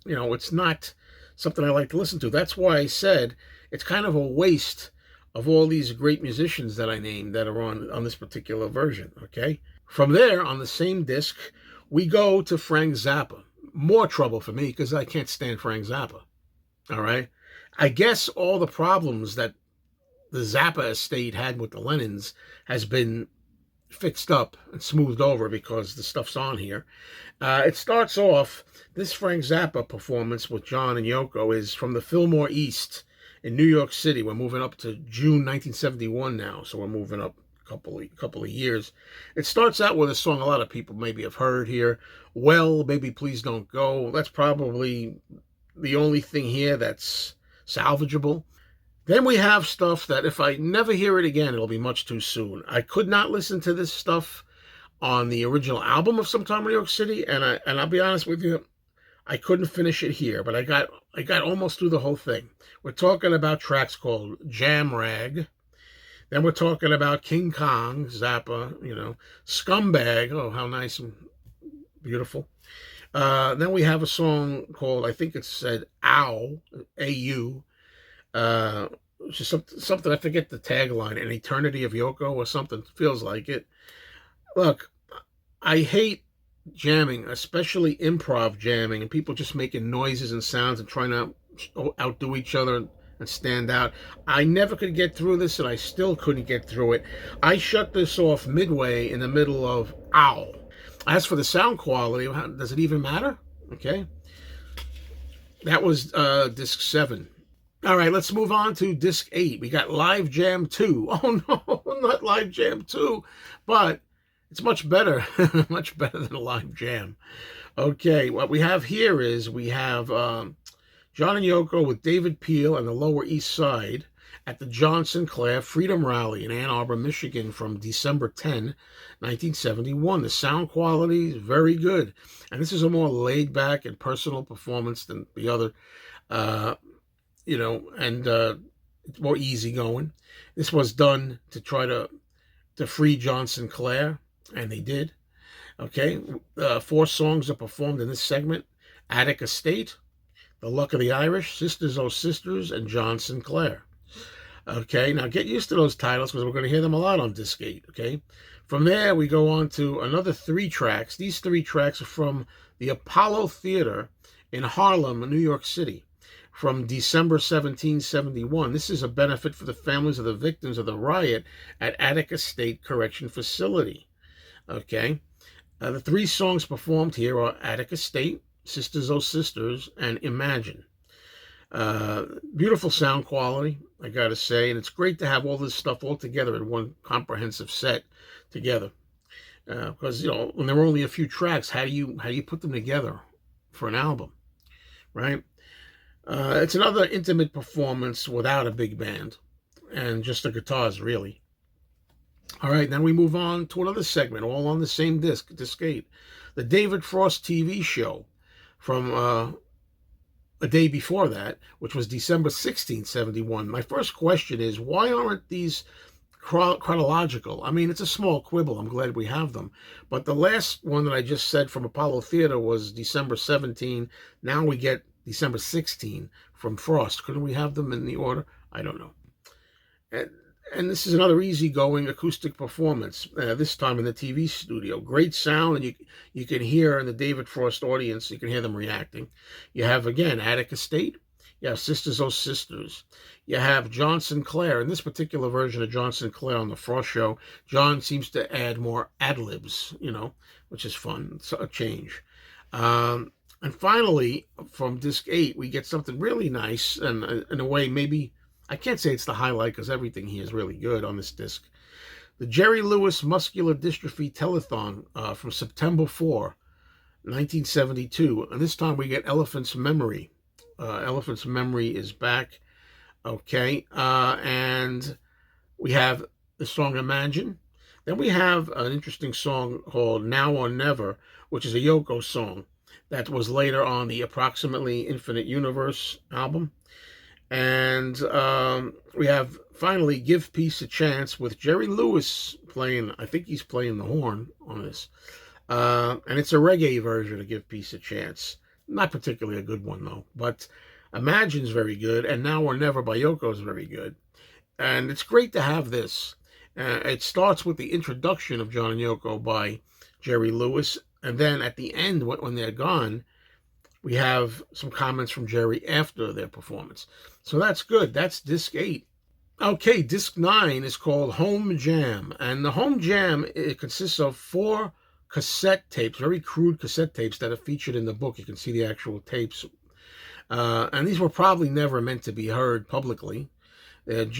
it's not something I like to listen to. That's why I said it's kind of a waste of all these great musicians that I named that are on this particular version, okay? From there, on the same disc, we go to Frank Zappa. More trouble for me, because I can't stand Frank Zappa, all right? I guess all the problems that the Zappa estate had with the Lennons has been fixed up and smoothed over because the stuff's on here. It starts off, this Frank Zappa performance with John and Yoko is from the Fillmore East in New York City. We're moving up to June 1971 now, so we're moving up a couple of years. It starts out with a song a lot of people maybe have heard here, Well, Baby Please Don't Go. That's probably the only thing here that's salvageable. Then we have stuff that if I never hear it again, it'll be much too soon. I could not listen to this stuff on the original album of Sometime in New York City, and I'll be honest with you, I couldn't finish it here, but I got almost through the whole thing. We're talking about tracks called Jam Rag. Then we're talking about King Kong, Zappa, Scumbag. Oh, how nice and beautiful. Then we have a song called, I think it said Ow, A-U. Just something, I forget the tagline, An Eternity of Yoko or something, feels like it. Look, I hate jamming, especially improv jamming, and people just making noises and sounds and trying to outdo each other and stand out. I never could get through this, and I still couldn't get through it. I shut this off midway in the middle of Ow. As for the sound quality, does it even matter? Okay. That was disc 7. All right, let's move on to disc 8. We got Live Jam 2. Oh, no, not Live Jam 2, but it's much better, much better than a live jam. Okay, what we have here is we have John and Yoko with David Peel and the Lower East Side. at the John Sinclair Freedom Rally in Ann Arbor, Michigan from December 10, 1971. The sound quality is very good. And this is a more laid back and personal performance than the other, uh, and it's more easygoing. This was done to try to free John Sinclair, and they did. Okay, 4 songs are performed in this segment: Attic Estate, The Luck of the Irish, Sisters Oh Sisters, and John Sinclair. Okay, now get used to those titles because we're going to hear them a lot on Disc 8. Okay, from there we go on to another 3 tracks. These 3 tracks are from the Apollo Theater in Harlem, New York City, from December 1771. This is a benefit for the families of the victims of the riot at Attic Estate Correction Facility. Okay, the 3 songs performed here are Attic Estate, Sisters Oh Sisters, and Imagine. Beautiful sound quality, I gotta say, and it's great to have all this stuff all together in one comprehensive set together. Because when there were only a few tracks, how do you put them together for an album, right? It's another intimate performance without a big band and just the guitars, really. All right, now we move on to another segment, all on the same disc 8, the David Frost TV show from a day before that, which was December 16, 71. My first question is, why aren't these chronological? I mean, it's a small quibble. I'm glad we have them. But the last one that I just said from Apollo Theater was December 17. Now we get December 16 from Frost. Couldn't we have them in the order? I don't know. And this is another easygoing acoustic performance, this time in the TV studio. Great sound, and you can hear in the David Frost audience, you can hear them reacting. You have, again, Attic Estate. You have Sisters Oh Sisters. You have John Sinclair. In this particular version of John Sinclair on the Frost show, John seems to add more ad-libs, which is fun. It's a change. And finally, from Disc 8, we get something really nice, and in a way, maybe I can't say it's the highlight because everything here is really good on this disc. The Jerry Lewis Muscular Dystrophy Telethon from September 4, 1972. And this time we get Elephant's Memory. Elephant's Memory is back. Okay. And we have the song Imagine. Then we have an interesting song called Now or Never, which is a Yoko song that was later on the Approximately Infinite Universe album. And we have finally Give Peace a Chance with Jerry Lewis playing, I think he's playing the horn on this. And it's a reggae version of Give Peace a Chance. Not particularly a good one, though. But Imagine's very good, and Now or Never by Yoko is very good. And it's great to have this. It starts with the introduction of John and Yoko by Jerry Lewis. And then at the end, when they're gone, we have some comments from Jerry after their performance. So that's good. That's Disc 8. Okay, Disc 9 is called Home Jam. And the Home Jam, it consists of 4 cassette tapes, very crude cassette tapes that are featured in the book. You can see the actual tapes. And these were probably never meant to be heard publicly.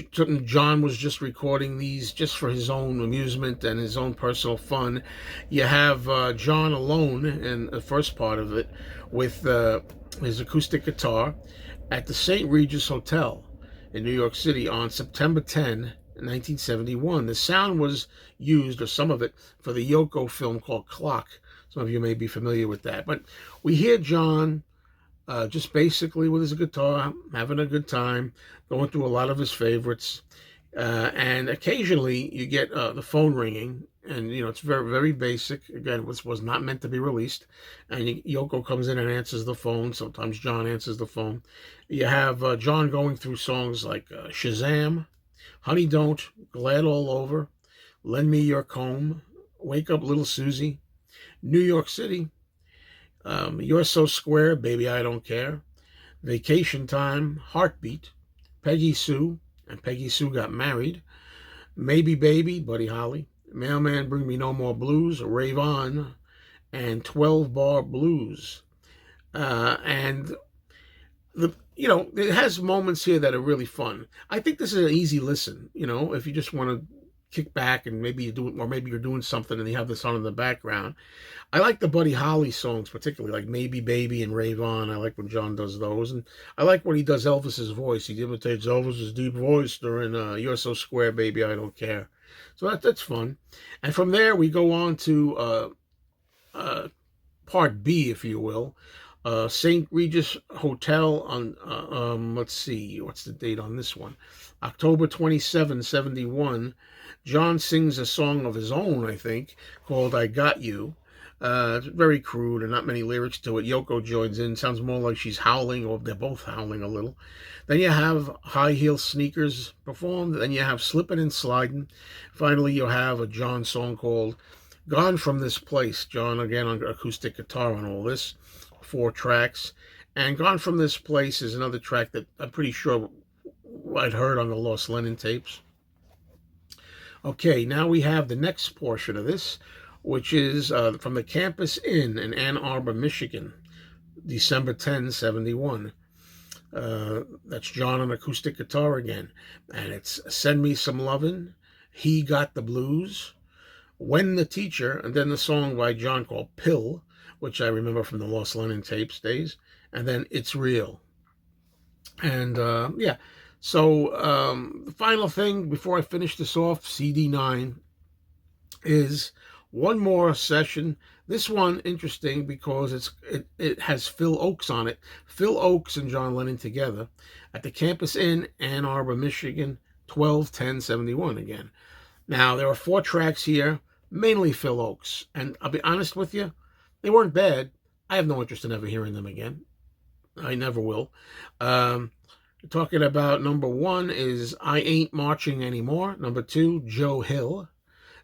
John was just recording these just for his own amusement and his own personal fun. You have John alone in the first part of it with his acoustic guitar at the St. Regis Hotel in New York City on September 10, 1971. The sound was used, or some of it, for the Yoko film called Clock. Some of you may be familiar with that. But we hear John just basically with his guitar, having a good time, going through a lot of his favorites. And occasionally you get the phone ringing, and it's very, very basic. Again, this was not meant to be released. And Yoko comes in and answers the phone. Sometimes John answers the phone. You have John going through songs like Shazam, Honey Don't, Glad All Over, Lend Me Your Comb, Wake Up Little Susie, New York City, You're So Square, Baby I Don't Care, Vacation Time, Heartbeat, Peggy Sue, and Peggy Sue Got Married, Maybe Baby, Buddy Holly, Mailman Bring Me No More Blues, Rave On, and 12 Bar Blues. And it has moments here that are really fun. I think this is an easy listen, if you just want to kick back and maybe you're doing something and you have this on in the background. I like the Buddy Holly songs, particularly like Maybe Baby and Rave On. I like when John does those. And I like when he does Elvis's voice. He imitates Elvis's deep voice during You're So Square, Baby, I Don't Care. So that's fun. And from there, we go on to part B, if you will. St. Regis Hotel on, let's see, what's the date on this one? October 27, 71. John sings a song of his own, I think, called I Got You. It's very crude and not many lyrics to it. Yoko joins in. Sounds more like she's howling, or they're both howling a little. Then you have High Heel Sneakers performed. Then you have Slippin' and Slidin'. Finally, you have a John song called Gone From This Place. John, again, on acoustic guitar on all this. 4 tracks. And Gone From This Place is another track that I'm pretty sure I'd heard on the Lost Lennon tapes. Okay, now we have the next portion of this, which is from the Campus Inn in Ann Arbor, Michigan, December 10, 71. That's John on acoustic guitar again. And it's Send Me Some Lovin', He Got the Blues, When the Teacher, and then the song by John called Pill, which I remember from the Lost Lennon tapes days, and then It's Real. And yeah, so the final thing before I finish this off, CD 9, is one more session. This one interesting because it has Phil Oakes on it. Phil Oakes and John Lennon together at the Campus Inn, Ann Arbor, Michigan, 12/10/71 again. Now, there are 4 tracks here, mainly Phil Oakes. And I'll be honest with you, they weren't bad. I have no interest in ever hearing them again. I never will. Talking about number 1 is I Ain't Marching Anymore. Number 2, Joe Hill.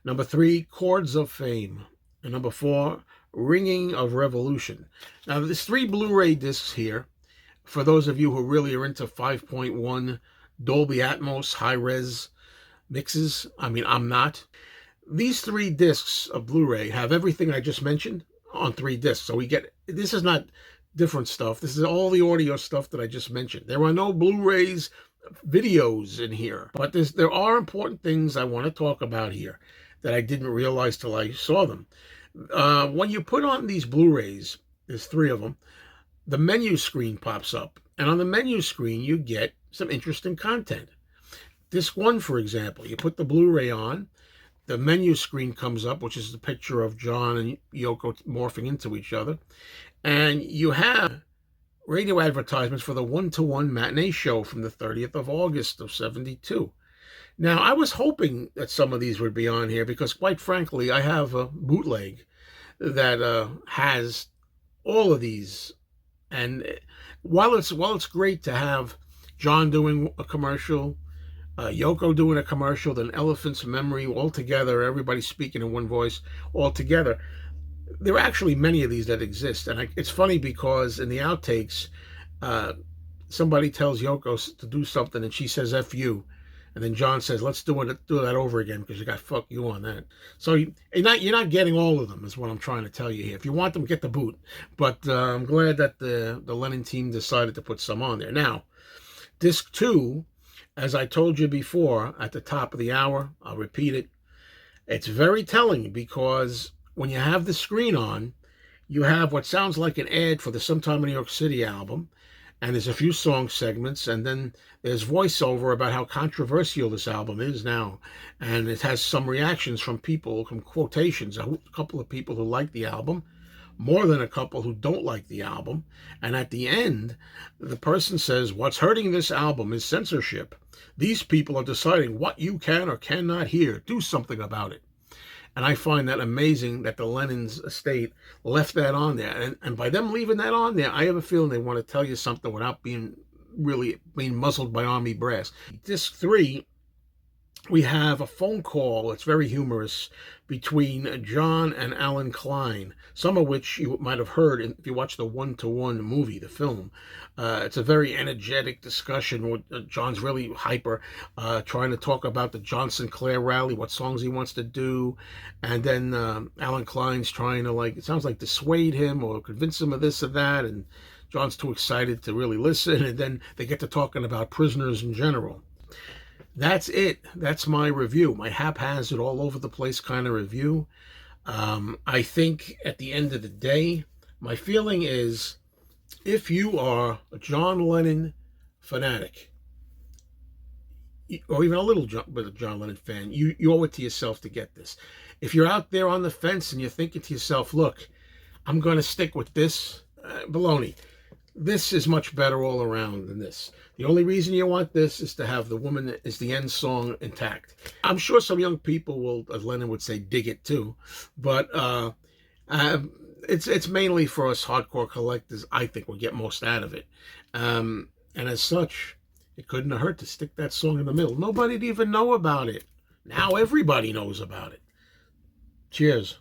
Number 3, Chords of Fame. And number 4, Ringing of Revolution. Now, there's 3 Blu-ray discs here. For those of you who really are into 5.1 Dolby Atmos high-res mixes, I mean, I'm not. These 3 discs of Blu-ray have everything I just mentioned on 3 discs. So we get, this is not different stuff. This is all the audio stuff that I just mentioned. There are no Blu-rays, videos in here. But there are important things I want to talk about here that I didn't realize till I saw them. When you put on these Blu-rays, there's 3 of them, the menu screen pops up. And on the menu screen, you get some interesting content. Disc 1, for example, you put the Blu-ray on, the menu screen comes up, which is the picture of John and Yoko morphing into each other. And you have radio advertisements for the 1-to-1 matinee show from the 30th of August of 72. Now, I was hoping that some of these would be on here because, quite frankly, I have a bootleg that has all of these. And while it's great to have John doing a commercial, Yoko doing a commercial, then Elephant's Memory all together, everybody speaking in one voice all together, there are actually many of these that exist. And it's funny because in the outtakes, somebody tells Yoko to do something and she says F you. And then John says, let's do that over again because you got fuck you on that. So you're not getting all of them is what I'm trying to tell you here. If you want them, get the boot. But I'm glad that the Lennon team decided to put some on there. Now, disc 2, as I told you before at the top of the hour, I'll repeat it. It's very telling because when you have the screen on, you have what sounds like an ad for the Sometime in New York City album. And there's a few song segments, and then there's voiceover about how controversial this album is now. And it has some reactions from people, from quotations, a couple of people who like the album, more than a couple who don't like the album. And at the end, the person says, what's hurting this album is censorship. These people are deciding what you can or cannot hear. Do something about it. And I find that amazing that the Lennon's estate left that on there. And by them leaving that on there, I have a feeling they want to tell you something without being muzzled by army brass. Disc 3, we have a phone call. It's very humorous between John and Alan Klein, some of which you might have heard if you watch the 1-to-1 movie, the film. It's a very energetic discussion where John's really hyper, trying to talk about the John Sinclair rally, what songs he wants to do. And then Alan Klein's trying to, it sounds like dissuade him or convince him of this or that. And John's too excited to really listen. And then they get to talking about prisoners in general. That's it. That's my review, my haphazard, all over the place kind of review. I think at the end of the day, my feeling is if you are a John Lennon fanatic, or even a little bit of John Lennon fan, you owe it to yourself to get this. If you're out there on the fence and you're thinking to yourself, look, I'm going to stick with this, baloney. This is much better all around than this. The only reason you want this is to have the woman is the end song intact. I'm sure some young people will, as Lennon would say, dig it too, but it's mainly for us hardcore collectors. I think we'll get most out of it, and as such, it couldn't have hurt to stick that song in the middle. Nobody'd even know about it. Now everybody knows about it. Cheers.